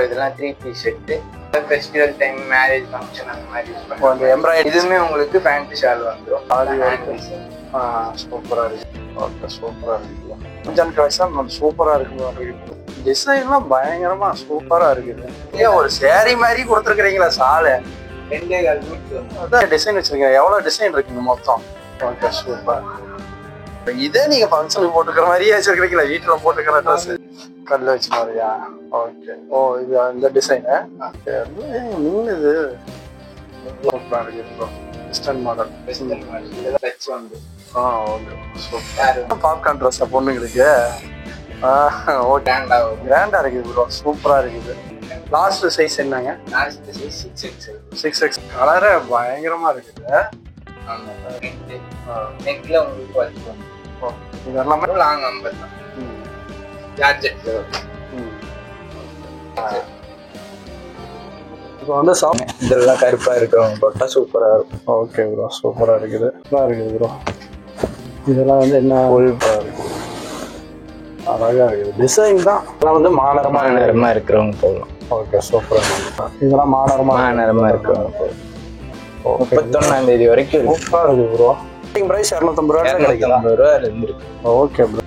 இதெல்லாம் 3 piece set festival time marriage function அந்த மாதிரி யூஸ் பண்ணுவோம். அந்த எம்ப்ராய்டரி இதுவுமே உங்களுக்கு பேண்ட் ஷால் வந்துடும். சூப்பராக இருக்கு. ஓகே சூப்பராக இருக்கு. ரம்ஜான் கலெக்ஷன் சூப்பராக இருக்கு. டிசைன்லாம் பயங்கரமா சூப்பராக இருக்குது. ஏன் ஒரு சேரீ மாதிரி கொடுத்துருக்குறீங்களா சாலை? 2.25 மீட்டர் அதான் டிசைன் வச்சிருக்கீங்க. எவ்வளோ டிசைன் இருக்குங்க மொத்தம்? Okay super. இதே நீங்க ஃபங்க்ஷனுக்கு போட்டுக்கிற மாதிரியே வச்சிருக்கீங்களா? வீட்டில் போட்டுக்கிற ட்ரெஸ் கல்ல வச்ச மாதிரியா? ஓகே. ஓ இது இந்த டிசைனு மீன் இது சூப்பராக இருக்கு. Western model. டச் வந்து ஓகே சூப்பர். பாப்கார்ன் ட்ரெஸ்ஸா பொண்ணுங்களுக்கு? ஓகே கிராண்டா இருக்குது ப்ரோ. சூப்பரா இருக்குது. லாஸ்ட் சைஸ் என்னங்க? Last size 6XL. 6X. கலரே பயங்கரமா இருக்குது. நெக்ல உங்களுக்கு வச்சு இது எல்லாமே லாங் அம்பர் தான். ஜார்ஜெட் இப்போ வந்து இதெல்லாம் கருப்பா இருக்கிறவங்க போட்டா சூப்பரா இருக்கும். ஓகே ப்ரோ சூப்பரா இருக்குது. சூப்பரா இருக்குது ப்ரோ. இதெல்லாம் வந்து என்ன சூப்பரா இருக்கும். அழகா இருக்குது. டிசைன் தான் இதெல்லாம் வந்து மாநகரமா இருக்கிறவங்க போகலாம். ஓகே சூப்பரா. இதெல்லாம் மாநகரமா இருக்கிறவங்க போகலாம். 31ஆம் தேதி வரைக்கும் சூப்பரா இருக்குது ப்ரோ. பிரைஸ் 250 ரூபா கிடைக்குதா? 250 ரூபா இருந்து இருக்கு. Okay bro.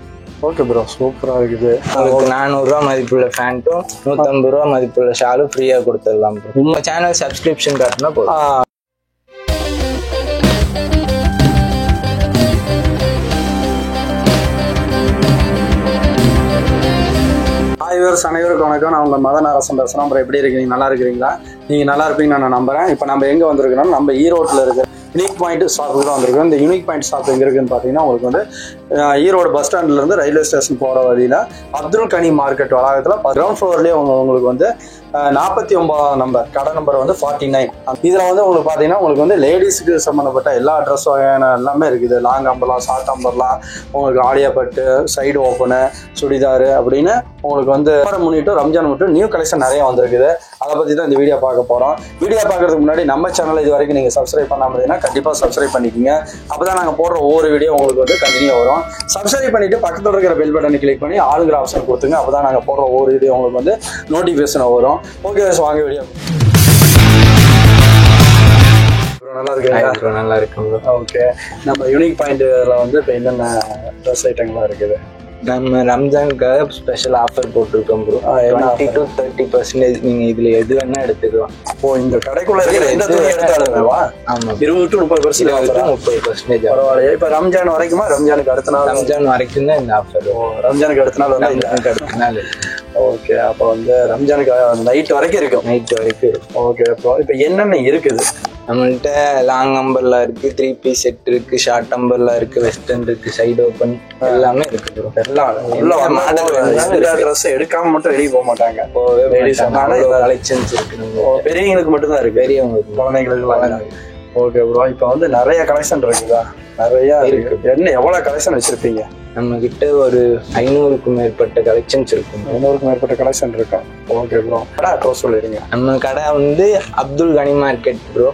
ஓகே ப்ரோ சூப்பரா இருக்குது. உங்களுக்கு 400 ரூபா மதிப்புள்ள பேண்ட்டும் 150 ரூபா மதிப்புள்ள ஷாலும் ஃப்ரீயா கொடுத்துடலாம். உங்க சேனல் சப்ஸ்கிரிப்ஷன் காட்டினா போதும். அனைவருக்கும் வணக்கம். நான் உங்கள் மதன் அரசன் பேசுகிறேன். அப்புறம் எப்படி இருக்கீங்க? நல்லா இருக்கிறீங்களா? நீங்கள் நல்லா இருப்பீங்கன்னு நான் நம்புறேன். இப்போ நம்ம எங்கே வந்திருக்கோம்? நம்ம ஈரோட்டில் இருக்கிற யூனிக் பாயிண்ட் ஷாப்புக்கு தான் வந்திருக்கோம். இந்த யூனிக் பாயிண்ட் ஷாப் எங்கே இருக்குன்னு பார்த்தீங்கன்னா உங்களுக்கு வந்து ஈரோடு பஸ் ஸ்டாண்ட்லேருந்து ரயில்வே ஸ்டேஷன் போகிற வழியில் அப்துல் கனி மார்க்கெட் வளாகத்தில் கிரவுண்ட் ஃப்ளோர்லேயே உங்களுக்கு வந்து 49 நம்பர் கடை நம்பர் வந்து 49. இதில் வந்து உங்களுக்கு பார்த்தீங்கன்னா உங்களுக்கு வந்து லேடிஸுக்கு சம்மந்தப்பட்ட எல்லா ட்ரெஸ் வகையான எல்லாமே இருக்குது. லாங் அம்பர்லாம், ஷார்ட் அம்பர்லாம், உங்களுக்கு ஆலியா பட்டு, சைடு ஓப்பனு, சுடிதாரு அப்படின்னு உங்களுக்கு வந்து முன்னிட்டு ரம்ஜான் மட்டும் நியூ கலெக்ஷன் நிறைய வந்திருக்குது. அதை பற்றி தான் இந்த வீடியோ பார்க்க போகிறோம். வீடியோ பார்க்கறதுக்கு முன்னாடி நம்ம சேனல் இது வரைக்கும் நீங்கள் சப்ஸ்கிரைப் பண்ணாமல் இருந்தீங்கன்னா கண்டிப்பாக சப்ஸ்கிரைப் பண்ணிக்கோங்க. அப்போ தான் நாங்கள் போடுற ஒவ்வொரு வீடியோ உங்களுக்கு வந்து கண்டினியூ வரும். சப்ஸ்கிரைப் பண்ணிவிட்டு பக்கத்தில் இருக்கிற பெல் பட்டனை கிளிக் பண்ணி ஆளுங்கிற ஆப்ஷன் கொடுத்துங்க. அப்போ தான் நாங்கள் போடுற ஒவ்வொரு வீடியோ உங்களுக்கு வந்து நோட்டிஃபிகேஷன் வரும். ஓகே வாங்க வீடியோ. நல்லா இருக்கு. நல்லா இருக்கும். ஓகே நம்ம யூனிக் பாயிண்ட்ல வந்து இப்போ என்னென்ன ட்ரெஸ் ஐட்டங்கள்லாம் இருக்குது? நம்ம ரம்ஜானுக்காக ஸ்பெஷல் ஆஃபர் போட்டிருக்கோம் ப்ரோ. 20 to 30% நீங்க இதுல எது வேணா எடுத்துக்கலாம். ஓ இந்த கடைக்குள்ள இருக்கிற எந்த துணி எடுத்தாலுமேவா? ஆமா 20 to 30%. 30% பரவாயில்லையே. இப்போ ரம்ஜான் வரைக்குமா? ரம்ஜானுக்கு அடுத்த நாள்? ரம்ஜான் வரைக்கும் தான் இந்த ஆஃபர். ரம்ஜானுக்கு அடுத்த நாள் வந்து அடுத்த நாள். ஓகே அப்போ வந்து ரம்ஜானுக்கு நைட் வரைக்கும் இருக்கும். நைட் வரைக்கும் இருக்கும். ஓகே இப்போ இப்போ என்னென்ன இருக்குது நம்மள்கிட்ட? லாங் அம்பர்ல இருக்கு, 3 பீஸ் செட் இருக்கு, ஷார்ட் அம்பர்ல இருக்கு, வெஸ்டர்ன் இருக்கு, சைடு ஓப்பன் எல்லாமே இருக்கு ப்ரோ. எல்லாம் மாடல் ட்ரெஸ் எடுக்காம மட்டும் வெளியே போக மாட்டாங்க. கலெக்ஷன்ஸ் இருக்கு. பெரியவங்களுக்கு மட்டும் தான் இருக்கு. பெரியவங்களுக்கு, குழந்தைங்களுக்கு. Okay bro. இப்போ வந்து நிறைய கலெக்ஷன் இருக்குதா? நிறைய இருக்கு. என்ன எவ்வளவு கலெக்ஷன் வச்சிருப்பீங்க? நம்ம கிட்ட ஒரு 500க்கும் மேற்பட்ட கலெக்ஷன்ஸ் இருக்கும். 500க்கும் மேற்பட்ட கலெக்ஷன் இருக்கும். Okay bro. கடை அட்ரஸ் சொல்லிடுங்க. நம்ம கடை வந்து அப்துல் கனி மார்க்கெட் ப்ரோ.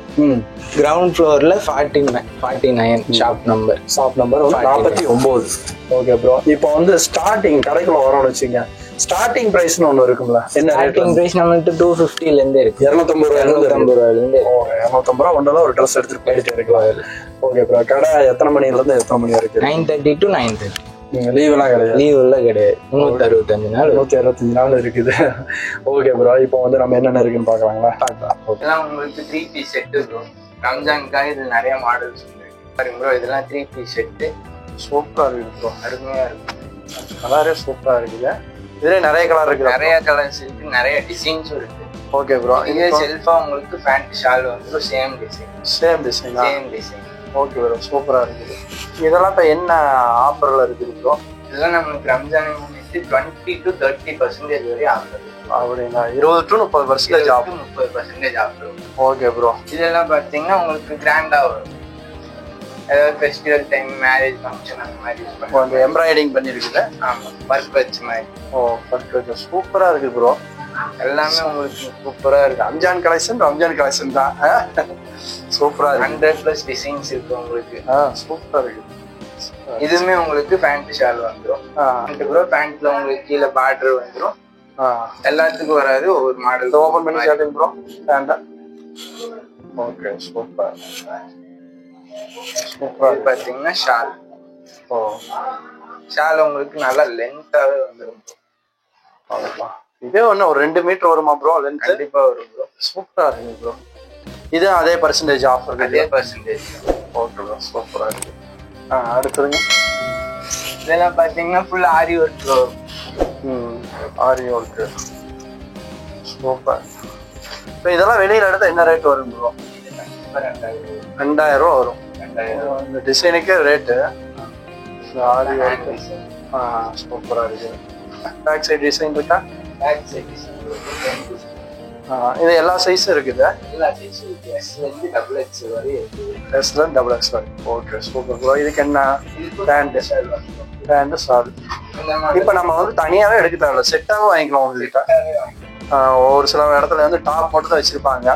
கிரவுண்ட் ஃப்ளோர்ல 49 ஷாப் நம்பர் வந்து 49. Okay bro. இப்போ வந்து ஸ்டார்டிங் கடைக்குள்ள வரோம்னு வச்சுங்க, ஸ்டார்டிங் பிரைஸ்னு ஒன்று இருக்கும்ல? என்ன ஸ்டார்டிங் பிரைஸ் நம்மள்ட்ட 250ல இருந்து இருக்கு. 250 ரூபாயில இருந்து. 250 ரூபா ஒன்றா ஒரு ட்ரெஸ் எடுத்துட்டு இருக்கலாம். Okay bro. கடை எத்தனை மணில இருந்து எத்தனை மணி வரைக்கும்? 9:30 to 9:30. லீவ் எல்லாம் கிடையாது? லீவ் எல்லாம் கிடையாது. 365 நாள் 165 நாள் இருக்குது. Okay bro. இப்போ வந்து நம்ம என்னென்ன இருக்குன்னு பாக்கலாங்களா? இதெல்லாம் உங்களுக்கு 3 பீஸ் செட் இருக்கும். ரம்ஜானுக்காக இது நிறைய மாடல்ஸ் இருக்கு ப்ரோ. இதெல்லாம் 3 பீஸ் செட் சூப்பரா இருக்கு ப்ரோ. அருமையா இருக்கும். கலரே சூப்பரா இருக்குது. இதுல நிறைய கலர் இருக்கு. நிறைய கலர்ஸ் இருக்கு, நிறைய டிசைன்ஸும் இருக்கு. Okay bro. இதே செல்ஃபா உங்களுக்கு பேண்ட் ஷால் வந்து சேம் டிசைன். Okay bro. சூப்பரா இருக்குது. இதெல்லாம் இப்போ என்ன ஆஃபர்ல இருக்குது ப்ரோ? இதெல்லாம் நமக்கு ரம்ஜானை முன்னிட்டு 20 to 30% வரை ஆஃபர். அப்படின்னா 20 to 30% offer. 30% offer. Okay bro. இதெல்லாம் பார்த்தீங்கன்னா உங்களுக்கு கிராண்டா வரும். ஏதாவது ஃபெஸ்டிவல் டைம், மேரேஜ் ஃபங்க்ஷன் அந்த மாதிரி யூஸ் பண்ணுவோம். அந்த எம்ப்ராய்டிங் பண்ணிருக்குது. ஆமாம், ஒர்க் வச்ச மாதிரி. ஒர்க் வச்ச சூப்பரா இருக்கு ப்ரோ. எல்லாமே உங்களுக்கு சூப்பரா இருக்கு. ரம்ஜான் கலெக்ஷன் தான். சூப்பரா இருக்கு. 100+ டிசைன்ஸ் இருக்கு உங்களுக்கு. சூப்பரா இருக்கு. இதுவுமே உங்களுக்கு பேண்ட் ஷால் வந்துடும். ப்ரோ பேண்ட்ல உங்களுக்கு கீழே பார்டர் வந்துடும். எல்லாத்துக்கும் வராது, ஒவ்வொரு மாடல். ஓபன் பண்ணி காட்டுங்க bro pant. Okay super super. பாத்தீங்கன்னா ஷால். ஓ ஷால் உங்களுக்கு நல்லா லென்த்தாவே வந்துடும். இதே ஒன்று ஒரு 2 மீட்டர் வருமா ப்ரோ? லென்த் கண்டிப்பா வரும் ப்ரோ. சூப்பரா இருக்கு ப்ரோ. இது அதே பர்சன்டேஜ் ஆஃபர்? அதே பர்சன்டேஜ். ஓகே ப்ரோ சூப்பரா இருக்கு. அடுத்துங்க இதெல்லாம் பாத்தீங்கன்னா ஃபுல் ஆரி ஒர்க் ப்ரோ. ஆரி ஒர்க் சூப்பர். இப்போ இதெல்லாம் வெளியில எடுத்தா என்ன ரேட் வரும் ப்ரோ? 2000 ரூபா வரும். 2000. இந்த டிசைனுக்கே ரேட்டு. ஆரி ஒர்க் சூப்பரா இருக்கு. பேக் சைடு டிசைன் இருக்கா? Back side design. இது எல்லா சைஸும் இருக்குது? எல்லா சைஸும் இருக்கு. எஸ்லேருந்து டபுள் எக்ஸ் வரை இருக்குது. எஸ்லேருந்து டபுள் எக்ஸ் வரை. Okay super bro. இதுக்கு என்ன பேண்ட் ஷால்? இப்போ நம்ம வந்து தனியாகவே எடுக்க தேவையில்ல, செட்டாகவும் வாங்கிக்கலாம் உங்ககிட்ட. ஒரு சில இடத்துல வந்து டாப் மட்டும் தான் வச்சுருப்பாங்க,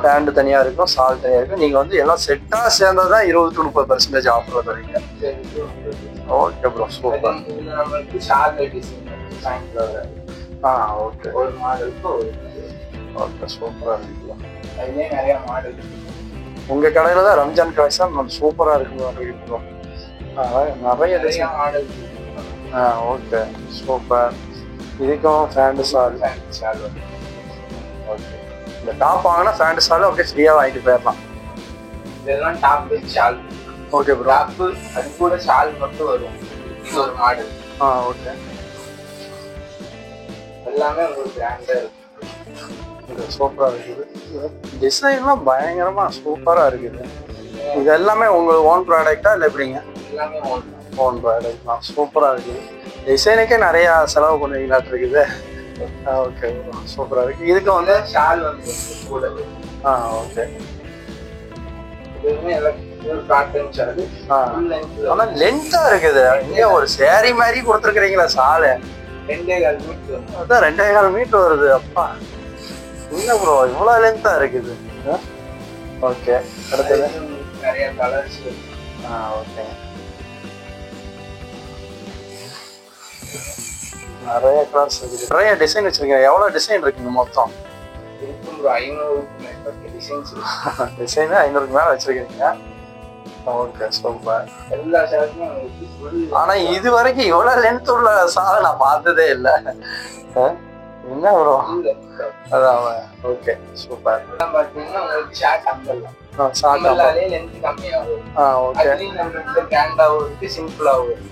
பேண்ட் தனியாக இருக்கும், ஷால் தனியாக இருக்கும். நீங்கள் வந்து எல்லாம் செட்டாக சேர்ந்தது தான் 20 to 30% ஆஃபர் தரீங்க. Okay bro super. ஓகே ஒரு மாடலுக்கு ஓகே சூப்பராக இருக்கு. அதுலேயே நிறைய மாடல். உங்கள் கடையில் தான் ரம்ஜான் கலெக்ஷன் சூப்பராக இருக்குங்க. நிறைய டிசைன் மாடல். Okay super. இதுக்கும் ஃபேண்ட் ஷால். ஓகே இந்த டாப் வாங்கினா ஃபேண்ட் ஷால் அப்படியே ஃப்ரீயாக வாங்கிட்டு போயிடலாம். இதெல்லாம் top shawl. Okay bro. Top அது கூட ஷால் மட்டும் வரும். இது ஒரு மாடல். ஓகே எல்லாமே உங்களுக்கு பிராண்டா இருக்கு. இது சூப்பராக இருக்குது. டிசைன்லாம் பயங்கரமாக சூப்பராக இருக்குது. இது எல்லாமே உங்களுக்கு ஓன் ப்ராடக்டா இல்லை எப்படிங்க? எல்லாமே ஓன் ப்ராடக்ட் தான். சூப்பராக இருக்குது. டிசைனுக்கே நிறையா செலவு பண்ணுவீங்களாட்டு இருக்குது. ஓகே சூப்பராக இருக்குது. இதுக்கு வந்து ஷால் வந்து கூட. ஓகே இதுவுமே எல்லாம் காட்டன் ஷால். ஆனால் லென்த்தாக இருக்குது. இங்கே ஒரு சேரீ மாதிரி கொடுத்துருக்குறீங்களா ஷாலு? 2.25 மீட்டர். அதான் 2.25 மீட்டர் வருது. அப்பா என்ன ப்ரோ இவ்வளோ லென்த்தாக இருக்குது. ஓகே அடுத்தது நிறைய கலர்ஸ். ஓகே நிறைய கலர்ஸ் இருக்குது, நிறைய டிசைன் வச்சிருக்கீங்க. எவ்வளோ டிசைன் இருக்குங்க மொத்தம்? இருக்கும் ப்ரோ. 500க்கு மேற்பட்ட டிசைன்ஸ் இருக்கு. டிசைன் 500க்கு மேலே வச்சிருக்கீங்க. Okay super. எல்லா ஷாலுமே உங்களுக்கு ஃபுல். ஆனால் இது வரைக்கும் இவ்வளோ லென்த் உள்ள சாலை நான் பார்த்ததே இல்லை. என்ன ப்ரோ? அதான் ஓகே சூப்பர். இதெல்லாம் பார்த்தீங்கன்னா உங்களுக்கு ஷார்ட் அம்பர்லா. ஷார்ட் அம்பர்லாலே லென்த் கம்மியாகும். ஓகே அதுலேயும் நம்மளுக்கு கிராண்டாகவும் இருக்கு, சிம்பிளாகவும் இருக்கு.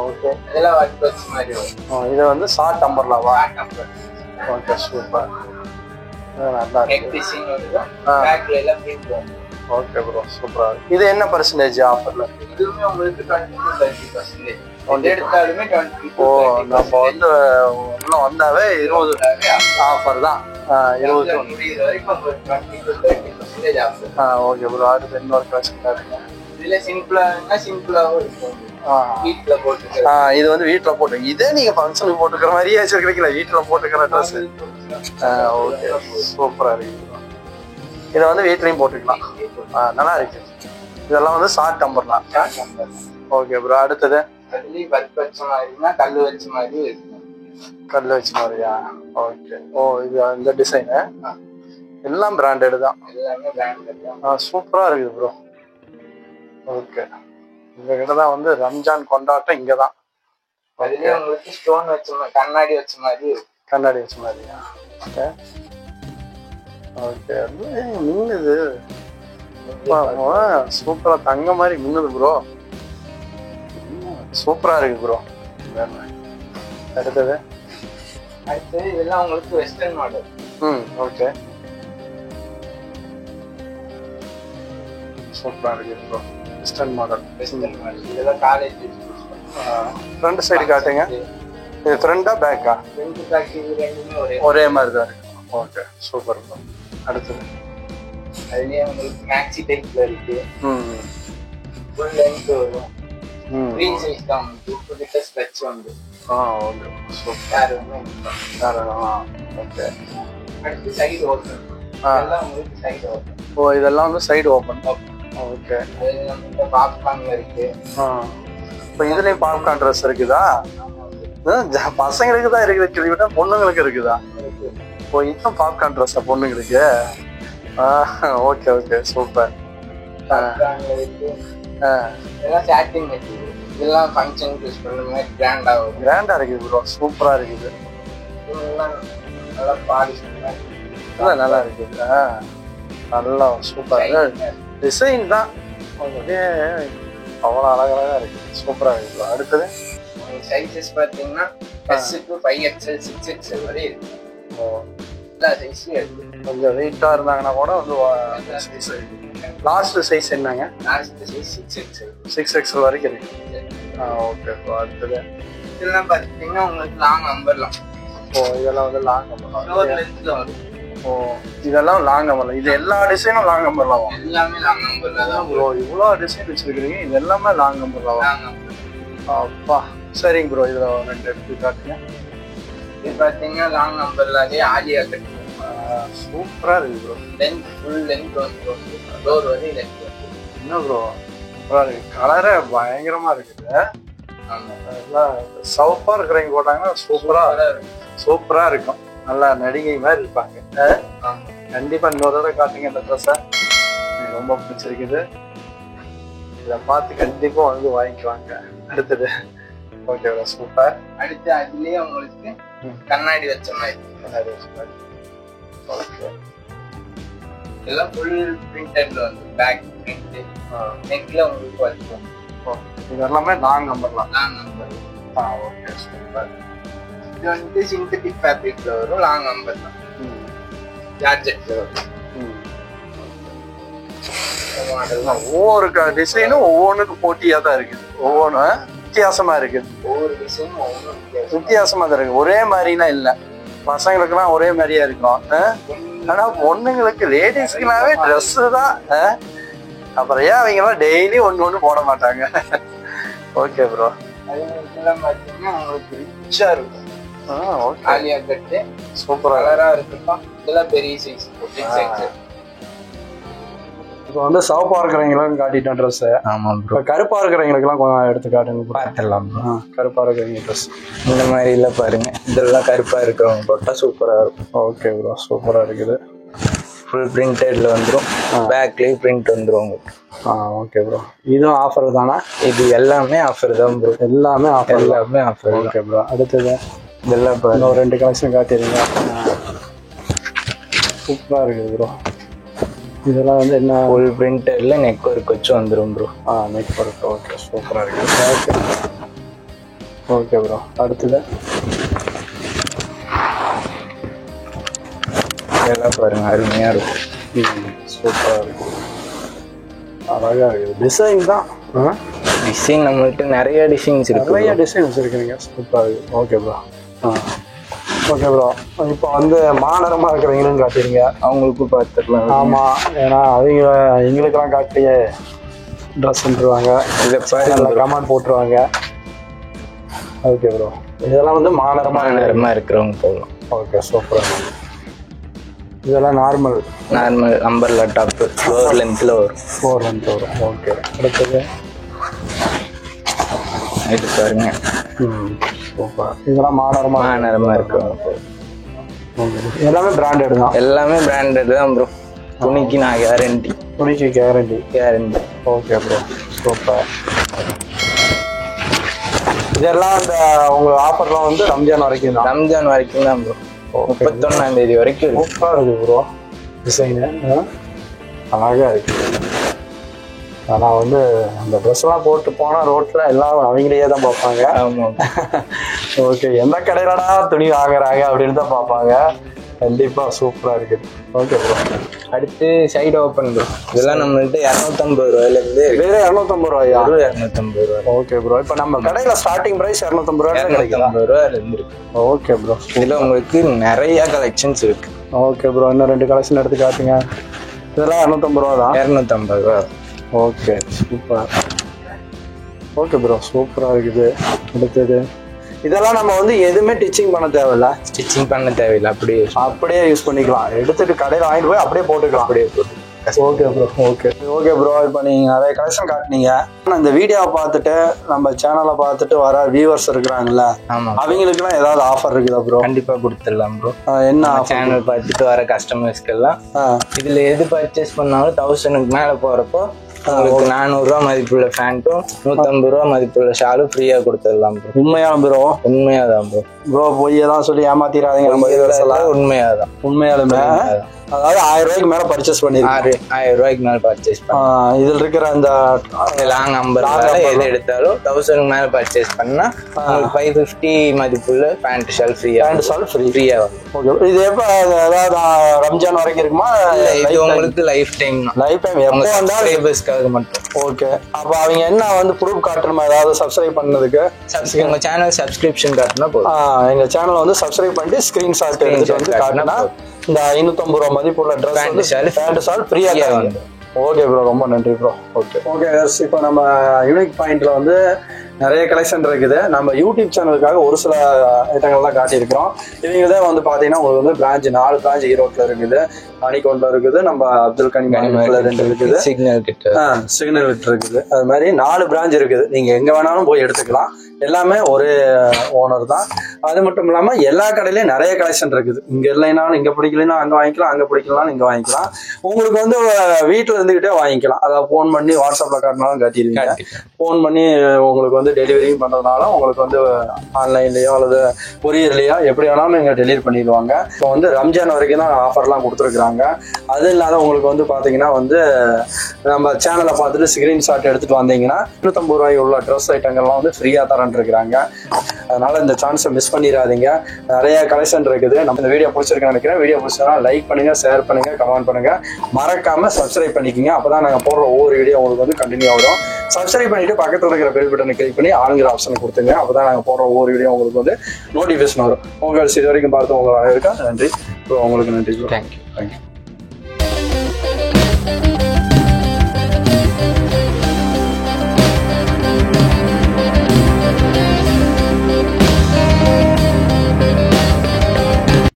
ஓகே இதெல்லாம் ஒர்க் வச்ச மாதிரி வரும். இது வந்து ஷார்ட் அம்பர்லாவா? ஷார்ட் அம்பர். Okay super. நல்லா நெக் இருக்கு. டிசைன் வந்து பேக்ல எல்லாம் பிரிண்ட் வரும். ஓகே ப்ரோ சூப்பரா இருக்கு. இது என்ன பர்சன்டேஜ் ஆஃபர்ல? இதுவுமே உங்களுக்கு 20 to 30%. இது எடுத்தாலுமே 20 to 30%. நம்ம வந்து உள்ள வந்தாவே 20 ஆஃபர் தான். 20 முடிகிற வரைக்கும் உங்களுக்கு 20 to 30% ஆஃபர். Okay bro. அடுத்து இன்னொரு கலெக்ஷன் காட்டுங்க. இதுல சிம்பிளாகவும் இருக்கும். வீட்டுல போட்டுக்க. இது வந்து வீட்டுல போட்டு, இதே நீங்க ஃபங்க்ஷனுக்கு போட்டுக்கிற மாதிரியே வச்சிருக்கீங்களா? வீட்டுல போட்டுக்கிற ட்ரெஸ். ஓகே சூப்பரா இருக்கு. இதை வந்து வீட்லயும் போட்டுக்கலாம். நல்லா இருக்கு. இதெல்லாம் வந்து ஷார்ட் அம்பர்லாம். Okay bro. அடுத்தது அதுலயும் ஒர்க் வச்ச மாதிரினா கல்லு வச்ச மாதிரி இருக்கும். கல்லு வச்ச மாதிரியா? ஓகே. இது இந்த டிசைனு எல்லாம் பிராண்டட் தான். எல்லாமே பிராண்டட் தான். சூப்பரா இருக்குது ப்ரோ. ஓகே இந்த கிட்ட தான் வந்து ரம்ஜான் கொண்டாட்டம் இங்கே தான். அதுலேயே உங்களுக்கு ஸ்டோன் வச்ச மாதிரி, கண்ணாடி வச்ச மாதிரி இருக்கு. கண்ணாடி வச்ச மாதிரியா? Okay okay. மின்னுது சூப்பரா, தங்க மாதிரி மின்னுது ப்ரோ. சூப்பரா இருக்கு ப்ரோ. அடுத்தது இதெல்லாம் உங்களுக்கு வெஸ்டர்ன் மாடல். ஓகே சூப்பரா இருக்கு ப்ரோ. Western model. இதெல்லாம் காலேஜ். ஃப்ரண்ட் சைடு காட்டுங்க. இது ஃப்ரண்டா பேக்கா? ஃப்ரண்ட் பேக் ரெண்டுமே ஒரே மாதிரி தான் இருக்கு. Okay super bro. அடுத்தது அதுலயே உங்களுக்கு மேக்ஸி டைப்ல இருக்கு. ஃபுல் லென்த் வரும். ஃப்ரீ சைஸ் தான் உங்களுக்கு. கிட்ட ஸ்ட்ரெச் வந்து. Okay super. ஓகே. அடுத்து சைடு ஓபன். இதெல்லாம் உங்களுக்கு சைடு ஓபன். இதெல்லாம் வந்து சைடு ஓபன். ஓகே. அதுல நம்ம பாப்கார்ன் இருக்கு. இப்போ இதுலயும் பாப்கார்ன் ட்ரெஸ் இருக்குதா? பசங்களுக்கு தான் இருக்குது கேள்விப்பட்டா, பொண்ணுங்களுக்கு இருக்குதா? இப்போ இன்னும் பாப்கார்ன் ட்ரெஸ்ஸா பொண்ணுங்களுக்கு? Okay okay super. இதெல்லாம் ஃபங்க்ஷனுக்கு யூஸ் பண்ணுற மாதிரி கிராண்டா இருக்குது ப்ரோ, சூப்பரா இருக்குது. நல்லா பாலிஷ் நல்லா இருக்குது. நல்லா சூப்பரா டிசைன் தான் அவ்வளோ அழகழகா இருக்கு, சூப்பரா இருக்கு. அடுத்தது சைஸஸ் பார்த்தீங்கன்னா S-க்கு 5XL 6XL வரை இருக்கு. எல்லா சைஸும் இருக்கு. கொஞ்சம் வெயிட்டா இருந்தாங்கன்னா கூட வந்து லாஸ்ட் சைஸ் என்னங்க? லாஸ்ட் சைஸ் 6XL 6XL வரைக்கும் இருக்கு. ஓகே. அடுத்தது இதெல்லாம் பார்த்தீங்கன்னா உங்களுக்கு லாங் அம்பர்லாம். இதெல்லாம் வந்து லாங் அம்பர்லாம் வரும். இதெல்லாம் லாங் அம்பர்லாம். இது எல்லா டிசைனும் லாங் அம்பர்லாம் வரும். எல்லாமே லாங் அம்பர்ல தான் ப்ரோ. இவ்வளோ டிசைன் வச்சிருக்கீங்க, இது எல்லாமே லாங் அம்பர்லாம் வரும். அப்பா சரிங்க ப்ரோ. இதுல 2 எடுத்து காட்டுங்க. இது பார்த்தீங்கன்னா லாங் அம்பர்லாலே ஆலியா கட் சூப்பரா இருக்கு ப்ரோ. லென்த் ஃபுல் லென்த் வந்து டோர் வரை லென்த் என்ன ப்ரோ சூப்பரா இருக்கு. கலரே பயங்கரமா இருக்குது. எல்லாம் சவுப்பா இருக்கிறவங்க போட்டாங்கன்னா சூப்பரா இருக்கும். நல்லா நடிகை மாதிரி இருப்பாங்க. கண்டிப்பா இன்னொரு தடவை காட்டுங்க இந்த ட்ரெஸ்ஸை, எனக்கு ரொம்ப பிடிச்சிருக்குது. இதை பார்த்து கண்டிப்பா வந்து வாங்கிக்குவாங்க. அடுத்தது ஓகே சூப்பர். அடுத்து அதுலயே உங்களுக்கு கண்ணாடி வச்ச மாதிரி ஓகே. இதெல்லாம் ஃபுல் பிரிண்டட்ல வந்து பேக் பிரிண்ட் நெக்ல உங்களுக்கு வச்சுக்கோங்க. இது எல்லாமே லாங் நம்பர்லாம். Long number. Okay super. இது வந்து சிந்தட்டிக் ஃபேப்ரிக்ல வரும். லாங் நம்பர் தான். ஜார்ஜெட்ல வரும். ஒவ்வொரு டிசைனும் ஒவ்வொன்றுக்கும் போட்டியா தான் இருக்குது. ஒவ்வொன்றும் வித்தியாசமா இருக்குது. ஒவ்வொரு டிசைனும் ஒவ்வொரு வித்தியாசமா தான் இருக்கு. ஒரே மாதிரிலாம் இல்லை. பசங்களுக்குலாம் ஒரே மாதிரியா இருக்கும். ஆனா பொண்ணுங்களுக்கு லேடிஸ்க்குனாவே ட்ரெஸ் தான். அப்புறம் ஏன் அவங்க எல்லாம் டெய்லி ஒண்ணு போட மாட்டாங்க? Okay bro. இதெல்லாம் பார்த்தீங்கன்னா உங்களுக்கு ரிச்சா இருக்கும். ஆலியா கட்டு சூப்பரா கலரா இருக்கும். இதெல்லாம் பெரிய சைஸ் பிக் சைஸ். இப்போ வந்து சவப்பா இருக்கிறவங்களும் காட்டிட்டேன் ட்ரெஸ். ஆமா ப்ரோ. இப்போ கருப்பா இருக்கிறவங்களுக்குலாம் கொஞ்சம் எடுத்து காட்டுங்க. பார்த்துடலாம் ப்ரோ. கருப்பா இருக்கிறவங்க ட்ரெஸ் இந்த மாதிரி இல்லை பாருங்க. இதெல்லாம் கருப்பா இருக்கிறவங்க போட்டா சூப்பரா இருக்கும். ஓகே ப்ரோ சூப்பரா இருக்குது. ஃபுல் பிரிண்டட்ல வந்துடும். பேக்லேயும் பிரிண்ட் வந்துடும் உங்களுக்கு. Okay bro. இதுவும் ஆஃபர் தானே? இது எல்லாமே ஆஃபர் தான் ப்ரோ. எல்லாமே ஆஃபர். எல்லாமே ஆஃபர். Okay bro. அடுத்தது இதெல்லாம் இன்னும் 2 கலெக்ஷன் காட்டிடுங்க. சூப்பரா இருக்குது ப்ரோ. இதெல்லாம் வந்து என்ன? ஃபுல் பிரிண்டட்ல நெக் ஒர்க் வச்சு வந்துடும் ப்ரோ. Neck work. ஓகே சூப்பரா இருக்குது. Okay okay bro. அடுத்தது இதெல்லாம் பாருங்க, அருமையா இருக்கும். சூப்பரா இருக்கும். அழகா இருக்குது. டிசைன் தான். டிசைன் நம்மள்கிட்ட நிறைய டிசைன்ஸ் இருக்கு. நிறைய டிசைன் வச்சிருக்கீங்க. சூப்பரா இருக்கு. Okay bro. Okay bro. இப்போ வந்து மாநகரமா இருக்கிறவங்களும் காட்டுறீங்க. அவங்களுக்கு பார்த்துக்கலாம். ஆமா. ஏன்னா அவங்க எங்களுக்கெல்லாம் காட்டிய ட்ரெஸ்ன்றுவாங்க. இதை நல்ல கமெண்ட் போட்டுருவாங்க. Okay bro. இதெல்லாம் வந்து மாநகரமா இருக்கிறவங்க போகலாம். ஓகே சூப்பரா. இதெல்லாம் நார்மல் அம்பர்லா டாப் 4 லென்த்ல வரும். 4 லென்த் வரும். ஓகே. அடுத்தது இது பாருங்க. சூப்பர். இதெல்லாம் மாநகரமா இருக்கிறவங்க. எல்லாமே பிராண்டட் தான். எல்லாமே பிராண்டட் தான் ப்ரோ. துணிக்கு நான் கேரண்டி. துணிக்கு கேரண்டி. Okay bro super. இதெல்லாம் அந்த உங்க ஆஃபர்லாம் வந்து ரம்ஜான் வரைக்கும் தான். ரம்ஜான் வரைக்கும் தான் ப்ரோ. 31ஆம் தேதி வரைக்கும் சூப்பரா இருக்கு ப்ரோ. டிசைனு அழகா இருக்கு. ஆனா வந்து அந்த ட்ரெஸ் எல்லாம் போட்டு போனா ரோட்ல எல்லாம் அவங்களையே தான் பார்ப்பாங்க. ஆமா. ஓகே. எந்த கடையிலடா துணி வாங்குறாங்க அப்படின்னு தான் பார்ப்பாங்க. கண்டிப்பா சூப்பரா இருக்குது. Okay bro. அடுத்து சைடு ஓப்பன் ப்ரோ. இதெல்லாம் நம்மள்ட்ட 250 ரூபாயிலிருந்து. வேற 250 ரூபாயா? 250 ரூபா. Okay bro. இப்போ நம்ம கடையில ஸ்டார்டிங் பிரைஸ் 250 ரூபாய். 250 ரூபா இருக்கு. Okay bro. இதுல உங்களுக்கு நிறைய கலெக்ஷன்ஸ் இருக்கு. Okay bro. இன்னும் 2 கலெக்ஷன் எடுத்து காட்டுங்க. இதெல்லாம் 250 ரூபா தான். 250 ரூபா. Okay super. ஓகே ப்ரோ சூப்பரா இருக்குது. அடுத்தது இதெல்லாம் நம்ம வந்து எதுவுமே டிச்சிங் பண்ண தேவையில்ல. ஸ்டிச்சிங் பண்ண தேவையில்லை. அப்படியே யூஸ் பண்ணிக்கலாம். எடுத்துட்டு கடையில் வாங்கிட்டு போய் அப்படியே போட்டுக்கலாம். அப்படியே போட்டு ஓகே ப்ரோ ஓகே ப்ரோ. இப்போ நீங்கள் நிறைய கலெக்ஷன் காட்டினீங்க. இந்த வீடியோவை பார்த்துட்டு நம்ம சேனலை பார்த்துட்டு வர வியூவர்ஸ் இருக்கிறாங்கல்ல, ஆமாம், அவங்களுக்குலாம் ஏதாவது ஆஃபர் இருக்குதா ப்ரோ? கண்டிப்பாக கொடுத்துடலாம் ப்ரோ. என்ன சேனல் பார்த்துட்டு வர கஸ்டமர்ஸ்க்கெல்லாம் இதில் எது பர்ச்சேஸ் பண்ணாலும் 1000க்கு மேலே போகிறப்போ உங்களுக்கு 400 ரூபா மதிப்புள்ள பேண்ட்டும் 150 ரூபா மதிப்புள்ள ஷாலும் ஃப்ரீயாக கொடுத்துடலாம் ப்ரோ. உண்மையான ப்ரோ? உண்மையாதான் ப்ரோ பொய்யதான் சொல்லி ஏமாத்திராதீங்க. நம்ம உண்மையாதான். உண்மையாலுமே அதாவது 1000 ரூபாய்க்கு மேல பர்ச்சேஸ் பண்ணிருக்காரு. 1000 ரூபாய்க்கு மேல பர்ச்சேஸ் பண்ணி இதுல இருக்கிற அந்த லாங் அம்பர்லால எது எடுத்தாலும் 1000 மேல பர்ச்சேஸ் பண்ணா உங்களுக்கு 550 மதிப்புள்ள பேண்ட் ஷால் ஃப்ரீயா ஓகே. இது எப்ப அதாவது ரம்ஜான் வரைக்கும் இருக்குமா? இது உங்களுக்கு லைஃப் டைம் எப்போ வந்தாலும் மட்டும். ஓகே. அப்ப அவங்க என்ன வந்து ப்ரூஃப் காட்டணுமா ஏதாவது சப்ஸ்கிரைப் பண்ணதுக்கு? உங்க சேனல் சப்ஸ்கிரிப்ஷன் காட்டினா போதும். எங்க சேனல் வந்து சப்ஸ்கிரைப் பண்ணிட்டு ஸ்கிரீன்ஷாட் எடுத்துட்டு வந்து காட்டினா இந்த 550 ரூபா மதிப்புள்ள ட்ரெஸ் பேண்ட் ஷால் ஃப்ரீயா தருவாங்க. ஓகே ப்ரோ, ரொம்ப நன்றி ப்ரோ. ஓகே. இப்போ நம்ம யூனிக் பாயிண்ட்ல வந்து நிறைய கலெக்ஷன் இருக்குது. நம்ம யூடியூப் சேனலுக்காக ஒரு சில ஐட்டங்கள்லாம் காட்டியிருக்கிறோம். இவங்க தான் வந்து பார்த்தீங்கன்னா உங்களுக்கு வந்து பிரான்ச் 4 பிரான்ச் ஈரோட்டில் இருக்குது, மணிக்கொண்டில் இருக்குது, நம்ம அப்துல் கனி 2 இருக்குது, சிக்னல் கிட்ட இருக்குது. அது மாதிரி 4 பிரான்ச் இருக்குது. நீங்கள் எங்கே வேணாலும் போய் எடுத்துக்கலாம். எல்லாமே ஒரு ஓனர் தான். அது மட்டும் இல்லாமல் எல்லா கடையிலையும் நிறைய கலெக்ஷன் இருக்குது. இங்கே இல்லைனாலும் இங்கே பிடிக்கலன்னா அங்கே வாங்கிக்கலாம், அங்கே பிடிக்கலனாலும் இங்கே வாங்கிக்கலாம். உங்களுக்கு வந்து வீட்டில் இருந்துக்கிட்டே வாங்கிக்கலாம். அதாவது ஃபோன் பண்ணி வாட்ஸ்அப்பில் காட்டினாலும் காட்டிடுவீங்க. ஃபோன் பண்ணி உங்களுக்கு வந்து டெலிவரியும் பண்ணுறதுனால உங்களுக்கு வந்து ஆன்லைன்லேயோ அல்லது கொரியர்லேயோ எப்படி வேணாலும் நீங்கள் டெலிவரி பண்ணிடுவாங்க. இப்போ வந்து ரம்ஜான் வரைக்கும் தான் ஆஃபர்லாம் கொடுத்துருக்குறாங்க. அது இல்லாத உங்களுக்கு வந்து பார்த்தீங்கன்னா வந்து நம்ம சேனலை பார்த்துட்டு ஸ்க்ரீன்ஷாட் எடுத்துகிட்டு வந்தீங்கன்னா 250 ரூபாய் உள்ள ட்ரெஸ் ஐட்டங்கள்லாம் வந்து ஃப்ரீயாக தரேன் இருக்கிறாங்க. அதனால இந்த சான்ஸை மிஸ் பண்ணிடாதீங்க. நிறைய கலெக்ஷன் இருக்குது. நம்ம இந்த வீடியோ பிடிச்சிருக்கேன்னு நினைக்கிறேன். வீடியோ பிடிச்சா லைக் பண்ணுங்க, ஷேர் பண்ணுங்க, கமெண்ட் பண்ணுங்க, மறக்காம சப்ஸ்கிரைப் பண்ணிக்கோங்க. அப்பதான் நாங்கள் போடுற ஒவ்வொரு வீடியோ உங்களுக்கு வந்து கண்டினியூ ஆகும். சப்ஸ்கிரைப் பண்ணிட்டு பக்கத்தில் இருக்கிற பெல் பட்டனை கிளிக் பண்ணி ஆளுங்கிற ஆப்ஷனை கொடுத்துங்க. அப்பதான் நாங்கள் போடுற ஒவ்வொரு வீடியோ உங்களுக்கு வந்து நோட்டிஃபிகேஷன் வரும். உங்களுக்கு இது வரைக்கும் பார்த்து உங்களுக்கு இருக்கா நன்றி. உங்களுக்கு நன்றி. தேங்க்யூ.